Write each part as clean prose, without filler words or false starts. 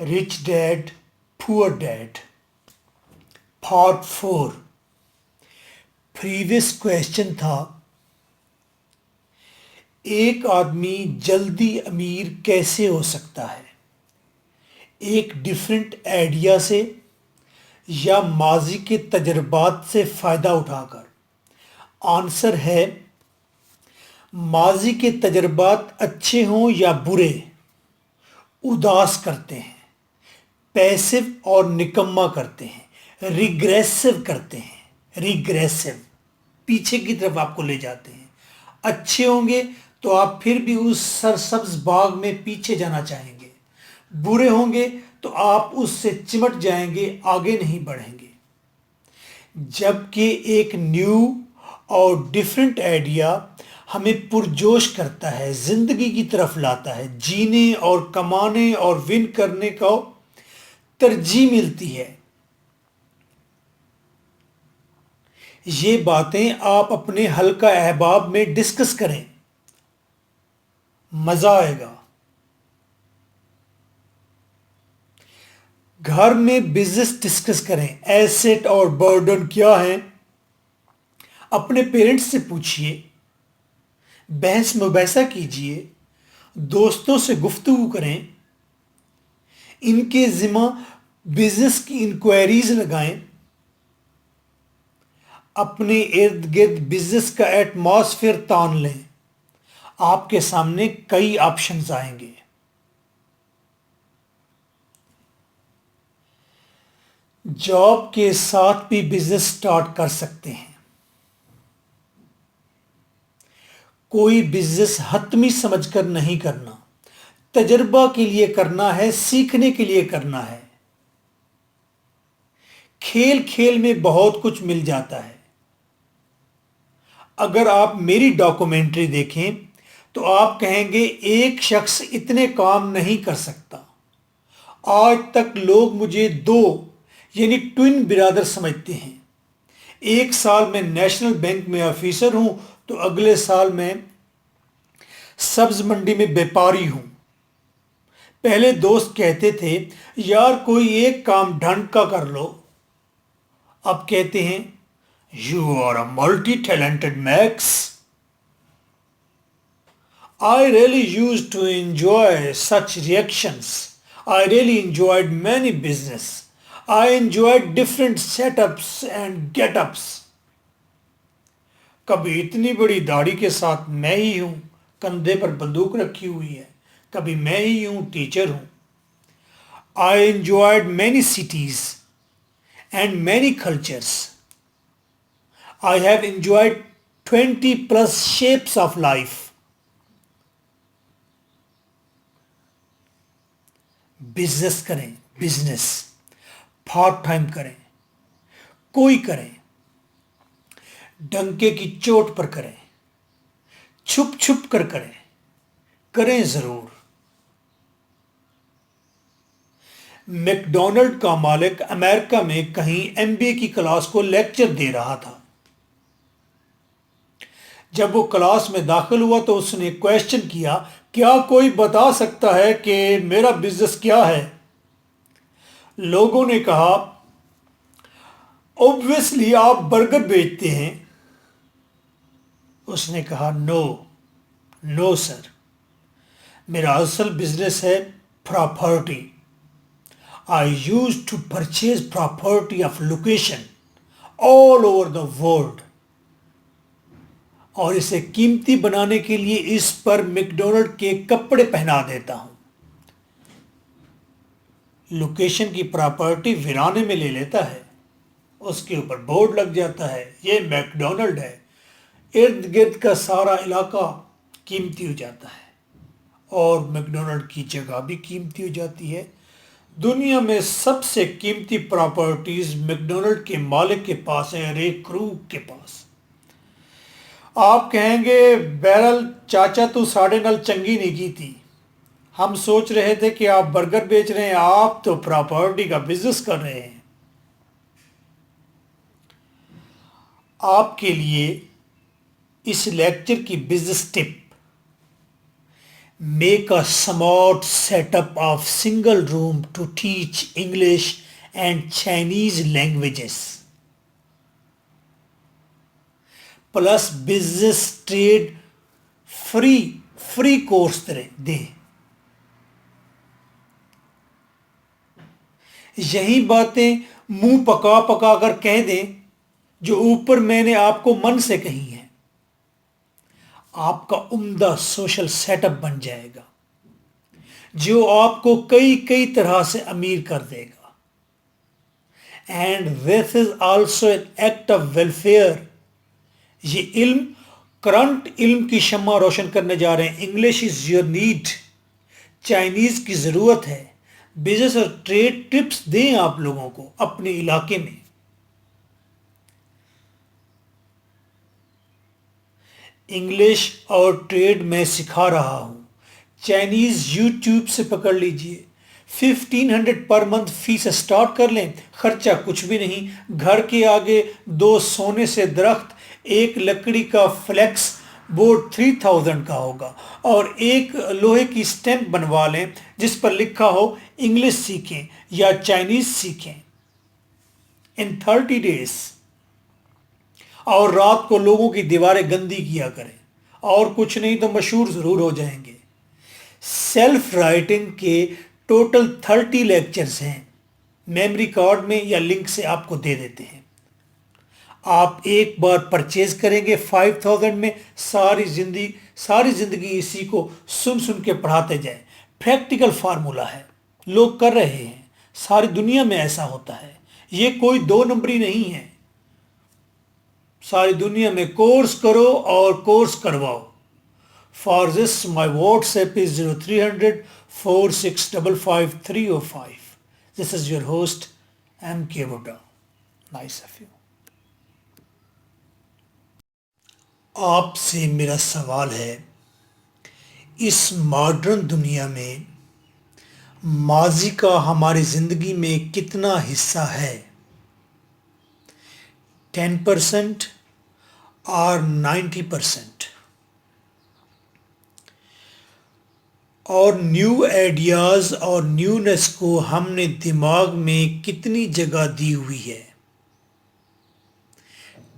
Rich Dad, Poor Dad. Part 4. Previous question था, एक आदमी जल्दी अमीर कैसे हो सकता है? एक डिफरेंट आइडिया से या माजी के तजर्बात से फ़ायदा उठाकर? आंसर है, माजी के तजर्बात अच्छे हों या बुरे, उदास करते हैं, पैसिव और निकम्मा करते हैं, रिग्रेसिव करते हैं, रिग्रेसिव पीछे की तरफ आपको ले जाते हैं। अच्छे होंगे तो आप फिर भी उस सरसब्ज बाग में पीछे जाना चाहेंगे, बुरे होंगे तो आप उससे चिमट जाएंगे, आगे नहीं बढ़ेंगे। जबकि एक न्यू और डिफरेंट आइडिया हमें पुरजोश करता है, जिंदगी की तरफ लाता है, जीने और कमाने और विन करने को तरजीह मिलती है। ये बातें आप अपने हल्का अहबाब में डिस्कस करें, मजा आएगा। घर में बिजनेस डिस्कस करें, एसेट और बर्डन क्या है, अपने पेरेंट्स से पूछिए, बहस मुबैसा कीजिए, दोस्तों से गुफ्तगू करें, इनके जिम्मा बिजनेस की इंक्वायरीज लगाएं, अपने इर्द गिर्द बिजनेस का एटमॉस्फेयर तान लें। आपके सामने कई ऑप्शंस आएंगे। जॉब के साथ भी बिजनेस स्टार्ट कर सकते हैं। कोई बिजनेस हतमी समझकर नहीं करना, तजर्बा के लिए करना है, सीखने के लिए करना है। खेल खेल में बहुत कुछ मिल जाता है। अगर आप मेरी डॉक्यूमेंट्री देखें तो आप कहेंगे एक शख्स इतने काम नहीं कर सकता। आज तक लोग मुझे दो यानी ट्विन बिरादर समझते हैं। एक साल मैं नेशनल बैंक में ऑफिसर हूं तो अगले साल मैं सब्ज मंडी में व्यापारी हूं। पहले दोस्त कहते थे यार कोई एक काम ढंग का कर लो, अब कहते हैं you are a multi talented max. I really used to enjoy such reactions. I really enjoyed many business. I enjoyed different setups and get-ups. कभी इतनी बड़ी दाढ़ी के साथ मैं ही हूं, कंधे पर बंदूक रखी हुई है, कभी मैं ही हूं, टीचर हूं। I enjoyed many cities and many cultures. I have enjoyed 20 plus shapes of life. Business करें, बिजनेस पार्ट टाइम करें, कोई करें, डंके की चोट पर करें, छुप छुप कर करें, करें जरूर। मैकडोनल्ड का मालिक अमेरिका में कहीं एमबीए की क्लास को लेक्चर दे रहा था। जब वो क्लास में दाखिल हुआ तो उसने क्वेश्चन किया, क्या कोई बता सकता है कि मेरा बिजनेस क्या है? लोगों ने कहा, ऑब्वियसली आप बर्गर बेचते हैं। उसने कहा, नो सर, मेरा असल बिजनेस है property. I use to purchase property of location all over the world, और इसे कीमती बनाने के लिए इस पर मैकडोनल्ड के कपड़े पहना देता हूं। लोकेशन की प्रॉपर्टी वीराने में ले लेता है, उसके ऊपर बोर्ड लग जाता है, ये मैकडोनल्ड है। इर्द गिर्द का सारा इलाका कीमती हो जाता है और मैकडोनल्ड की जगह भी कीमती हो जाती है। दुनिया में सबसे कीमती प्रॉपर्टीज मैकडोनल्ड के मालिक के पास है, रे क्रूग के पास। आप कहेंगे बैरल चाचा तू साढ़े नल चंगी नहीं की थी, हम सोच रहे थे कि आप बर्गर बेच रहे हैं, आप तो प्रॉपर्टी का बिजनेस कर रहे हैं। आपके लिए इस लेक्चर की business tip, Make a smart setup of single room to teach English and Chinese languages. Plus business trade free course दें. यही बातें मुंह पका पका कर कह दें जो ऊपर मैंने आपको मन से कही हैं. आपका उम्दा सोशल सेटअप बन जाएगा जो आपको कई कई तरह से अमीर कर देगा. And this is also an act of welfare. ये इल्म करंट इल्म की शम्मा रोशन करने जा रहे हैं. English is your need, Chinese की जरूरत है. बिजनेस और ट्रेड टिप्स दें आप लोगों को अपने इलाके में. इंग्लिश और ट्रेड में सिखा रहा हूं. चाइनीज यूट्यूब से पकड़ लीजिए. 1500 पर मंथ फीस स्टार्ट कर लें. खर्चा कुछ भी नहीं. घर के आगे 2 सोने से दरख्त, एक लकड़ी का फ्लेक्स बोर्ड 3000 का होगा और एक लोहे की स्टैंप बनवा लें जिस पर लिखा हो इंग्लिश सीखें या चाइनीज सीखें इन 30 डेज. और रात को लोगों की दीवारें गंदी किया करें. और कुछ नहीं तो मशहूर ज़रूर हो जाएंगे. सेल्फ राइटिंग के टोटल 30 लेक्चर्स हैं. मेमोरी कार्ड में या लिंक से आपको दे देते हैं. आप एक बार परचेज करेंगे 5000 में, सारी ज़िंदगी इसी को सुन सुन के पढ़ाते जाएं. प्रैक्टिकल फार्मूला है, लोग कर रहे हैं. सारी दुनिया में ऐसा होता है. ये कोई 2 नंबरी नहीं है. सारी दुनिया में कोर्स करो और कोर्स करवाओ. For this my WhatsApp is 0300 4655 305. This is your host MK Buddha. Nice of you. आपसे मेरा सवाल है, इस मॉडर्न दुनिया में माजी का हमारी ज़िंदगी में कितना हिस्सा है? 10% और 90%? और न्यू आइडियाज़ और न्यूनेस को हमने दिमाग में कितनी जगह दी हुई है?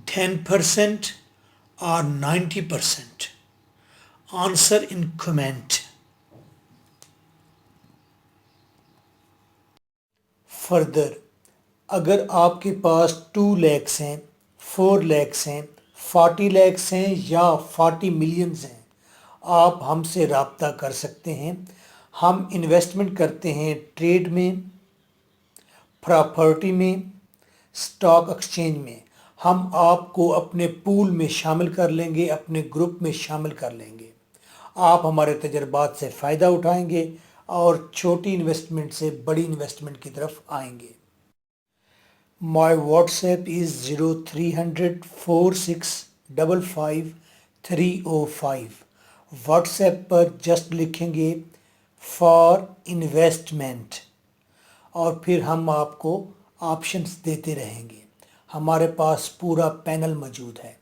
10% or 90%? Answer in comment. Further, अगर आपके पास 2 lakhs हैं, 4 lakhs हैं, 40 lakhs हैं या 40 millions हैं, आप हमसे राब्ता कर सकते हैं. हम इन्वेस्टमेंट करते हैं ट्रेड में, प्रॉपर्टी में, स्टॉक एक्सचेंज में. हम आपको अपने पूल में शामिल कर लेंगे, अपने ग्रुप में शामिल कर लेंगे. आप हमारे तजर्बात से फ़ायदा उठाएंगे और छोटी इन्वेस्टमेंट से बड़ी इन्वेस्टमेंट की तरफ आएंगे. My WhatsApp is 0300 4655 305. व्हाट्सएप पर जस्ट लिखेंगे फॉर इन्वेस्टमेंट और फिर हम आपको ऑप्शंस देते रहेंगे. हमारे पास पूरा पैनल मौजूद है.